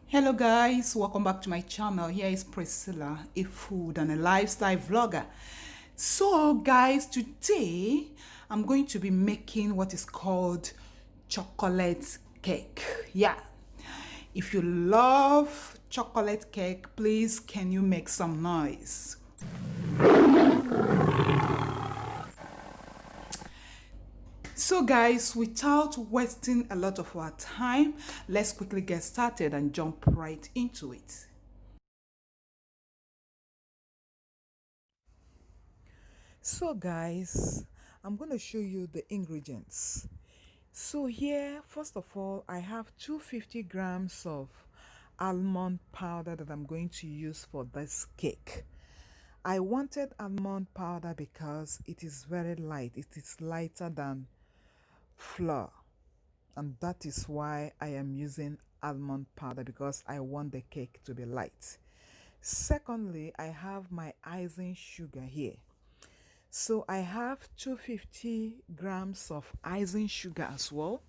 Hello guys, welcome back to my channel. Here is Priscilla, a food and a lifestyle vlogger. So guys, today I'm going to be making what is called chocolate cake. Yeah. If you love chocolate cake, please can you make some noise? So guys, without wasting a lot of our time, let's quickly get started and jump right into it. So guys, I'm going to show you the ingredients. So here, first of all, I have 250 grams of almond powder that I'm going to use for this cake. I wanted almond powder because it is very light. It is lighter than flour. And that is why I am using almond powder, because I want the cake to be light. Secondly, I have my icing sugar here. So I have 250 grams of icing sugar as well.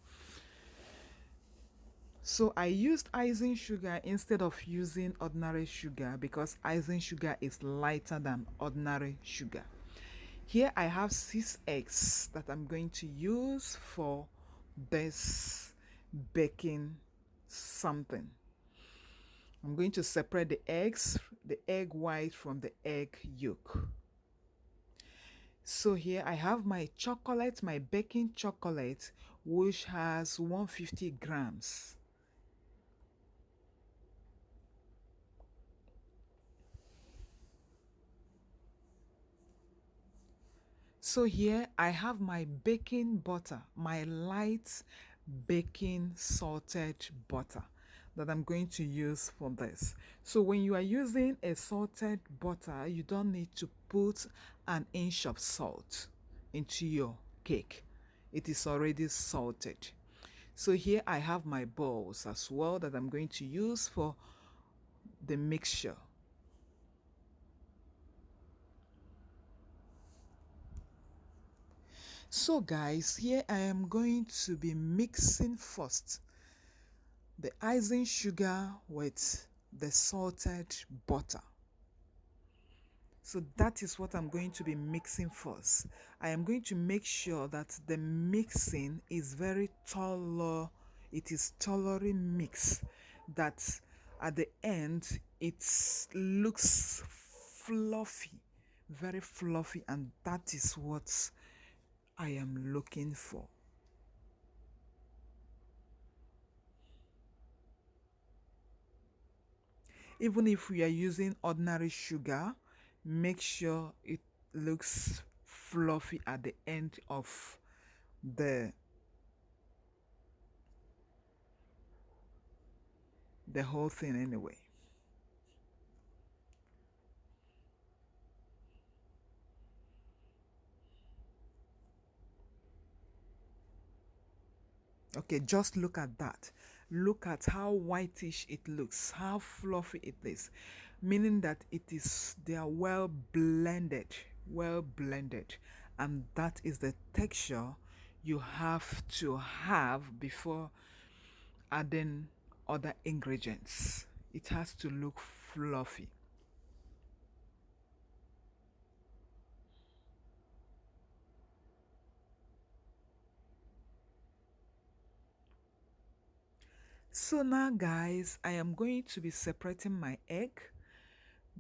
So I used icing sugar instead of using ordinary sugar because icing sugar is lighter than ordinary sugar. Here I have 6 eggs that I'm going to use for this baking something. I'm going to separate the eggs, the egg white from the egg yolk. So here I have my chocolate, my baking chocolate, which has 150 grams. So here I have my baking butter, my light baking salted butter that I'm going to use for this. So when you are using a salted butter, you don't need to put an inch of salt into your cake. It is already salted. So here I have my bowls as well that I'm going to use for the mixture. So guys, here I am going to be mixing first the icing sugar with the salted butter. So that is what I'm going to be mixing first. I am going to make sure that the mixing is very thorough. It is thoroughly mixed, that at the end it looks fluffy, very fluffy, and that is what I am looking for. Even if we are using ordinary sugar, make sure it looks fluffy at the end of the whole thing anyway. Okay, just look at that. Look at how whitish it looks, how fluffy it is, meaning that they are well blended, and that is the texture you have to have before adding other ingredients. It has to look fluffy. So now guys, I am going to be separating my egg,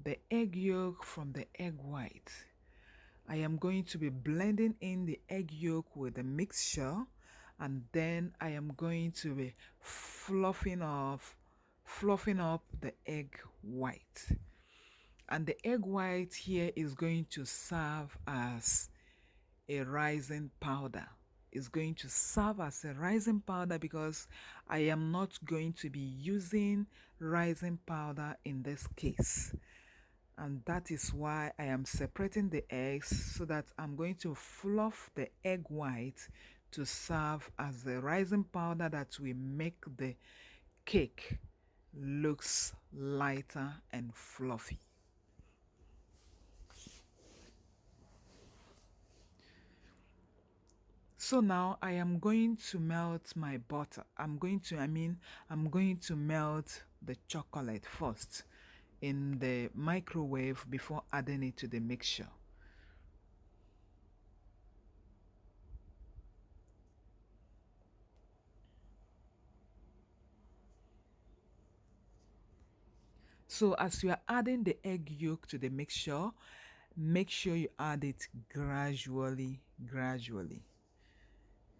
the egg yolk from the egg white. I am going to be blending in the egg yolk with the mixture, and then I am going to be fluffing up the egg white. And the egg white here is going to serve as a rising powder. Is going to serve as a rising powder because I am not going to be using rising powder in this case. And that is why I am separating the eggs, so that I'm going to fluff the egg white to serve as the rising powder that will make the cake looks lighter and fluffy. So now I am going to melt my butter. I'm going to melt the chocolate first in the microwave before adding it to the mixture. So as you are adding the egg yolk to the mixture, make sure you add it gradually,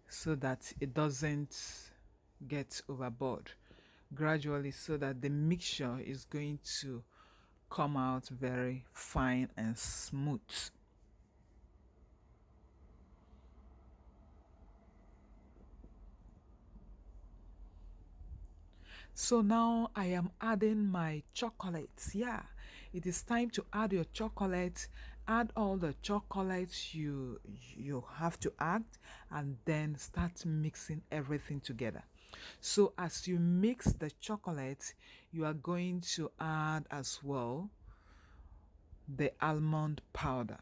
so that it doesn't get overboard. Gradually, so that the mixture is going to come out very fine and smooth. So now I am adding my chocolates. Yeah, it is time to add your chocolate. Add all the chocolates you have to add, and then start mixing everything together. So as you mix the chocolate, you are going to add as well the almond powder.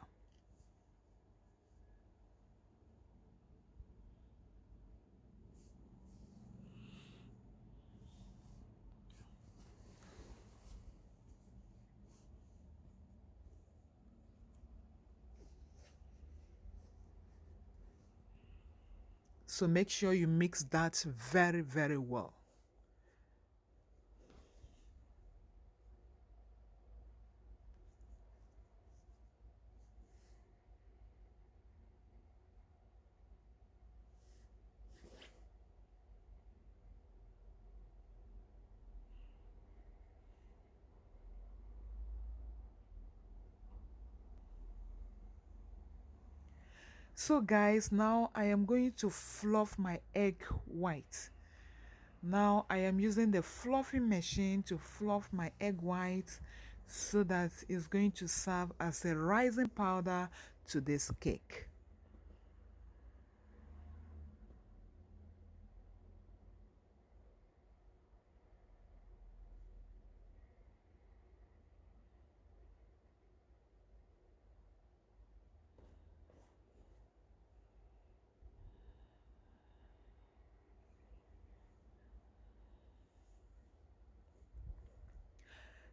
So make sure you mix that very well. So guys, now I am going to fluff my egg white. Now I am using the fluffing machine to fluff my egg white, so that it's going to serve as a rising powder to this cake.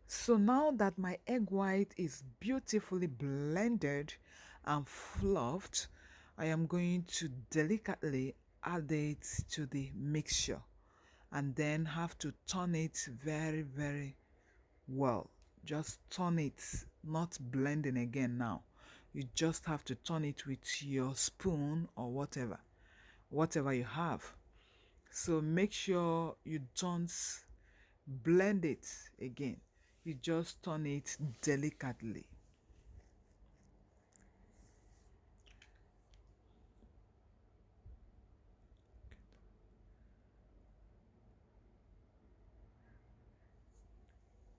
So now that my egg white is beautifully blended and fluffed, I am going to delicately add it to the mixture, and then have to turn it very well. Just turn it, not blending again now. You just have to turn it with your spoon or whatever you have. So make sure you don't blend it again. You just turn it delicately.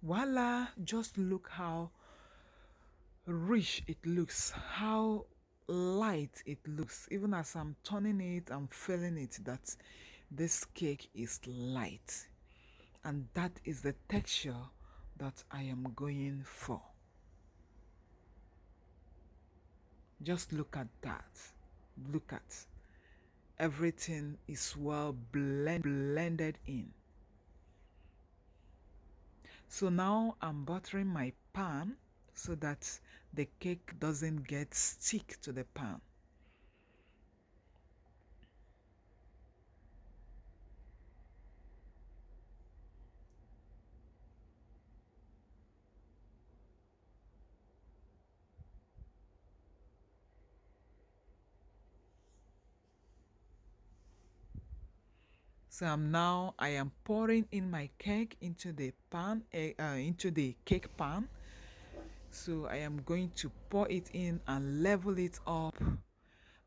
Voila! Just look how rich it looks, how light it looks. Even as I'm turning it, I'm feeling it that this cake is light, and that is the texture that I am going for. Just look at that. Look at everything is well blended in. So now I'm buttering my pan so that the cake doesn't get stick to the pan. So I am pouring in my cake into the into the cake pan. So I am going to pour it in and level it up.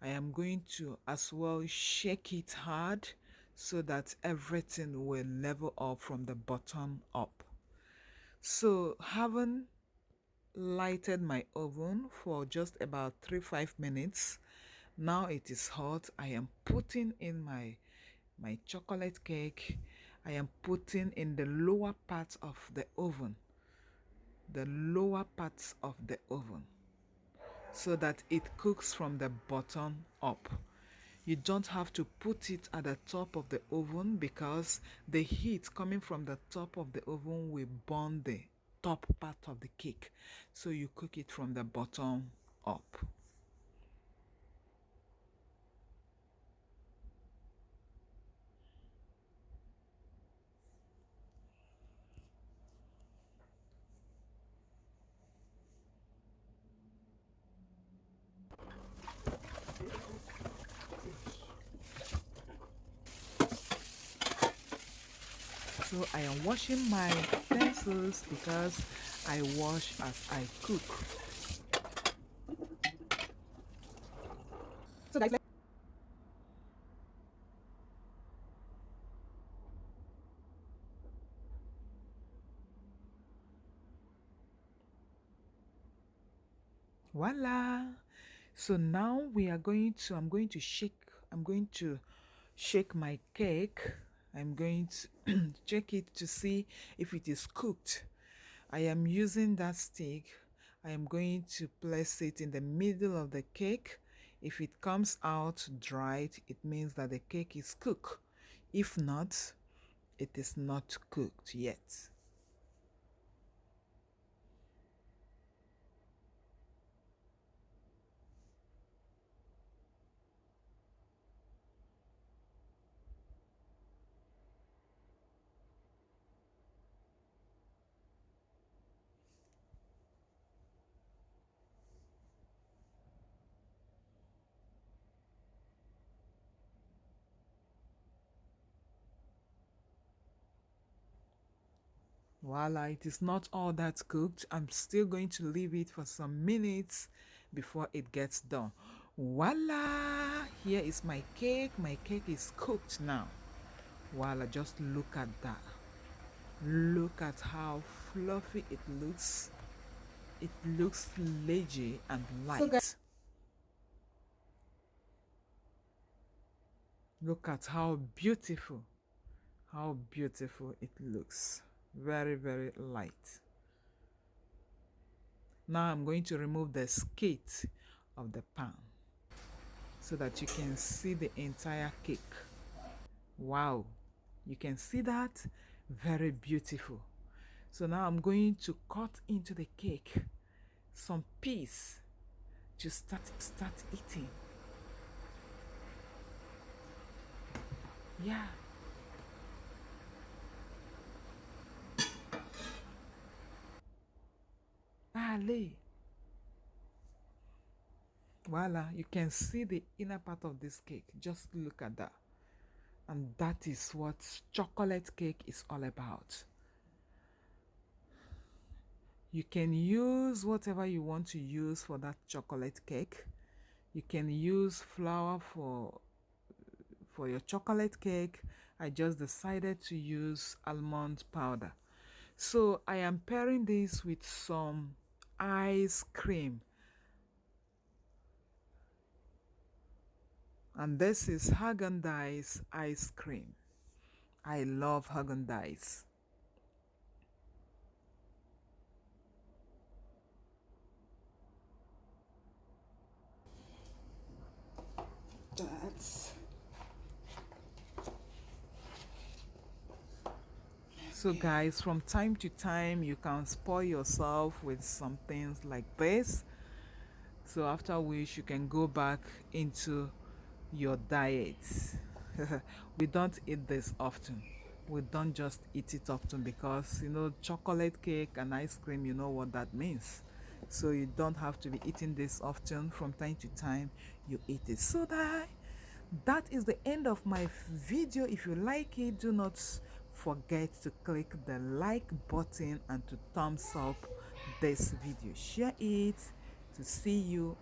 I am going to as well shake it hard so that everything will level up from the bottom up. So having lighted my oven for just about 3-5 minutes, now it is hot. I am putting in my chocolate cake. I am putting in the lower part of the oven, the lower parts of the oven, so that it cooks from the bottom up. You don't have to put it at the top of the oven because the heat coming from the top of the oven will burn the top part of the cake. So you cook it from the bottom up. So I am washing my utensils because I wash as I cook. So guys, voila. So now I'm going to shake my cake. I'm going to check it to see if it is cooked. I am using that stick. I am going to place it in the middle of the cake. If it comes out dried, it means that the cake is cooked. If not, it is not cooked yet. Voila, it is not all that cooked. I'm still going to leave it for some minutes before it gets done. Voila, here is my cake. My cake is cooked now. Voila, just look at that. Look at how fluffy it looks. It looks lazy and light. Look at how beautiful it looks. Very, very light. Now I'm going to remove the skate of the pan so that you can see the entire cake. Wow, you can see that? Very beautiful. So now I'm going to cut into the cake some piece to start eating. Yeah. Ali. Voila, you can see the inner part of this cake. Just look at that. And that is what chocolate cake is all about. You can use whatever you want to use for that chocolate cake. You can use flour for your chocolate cake. I just decided to use almond powder. So I am pairing this with some ice cream. And this is Haagen-Dazs ice cream. I love Haagen-Dazs. That's so guys, from time to time you can spoil yourself with some things like this. So after which you can go back into your diet. We don't eat this often. We don't just eat it often because chocolate cake and ice cream, you know what that means. So you don't have to be eating this often. From time to time you eat it. So that is the end of my video. If you like it, do not forget to click the like button and to thumbs up this video. Share it to see you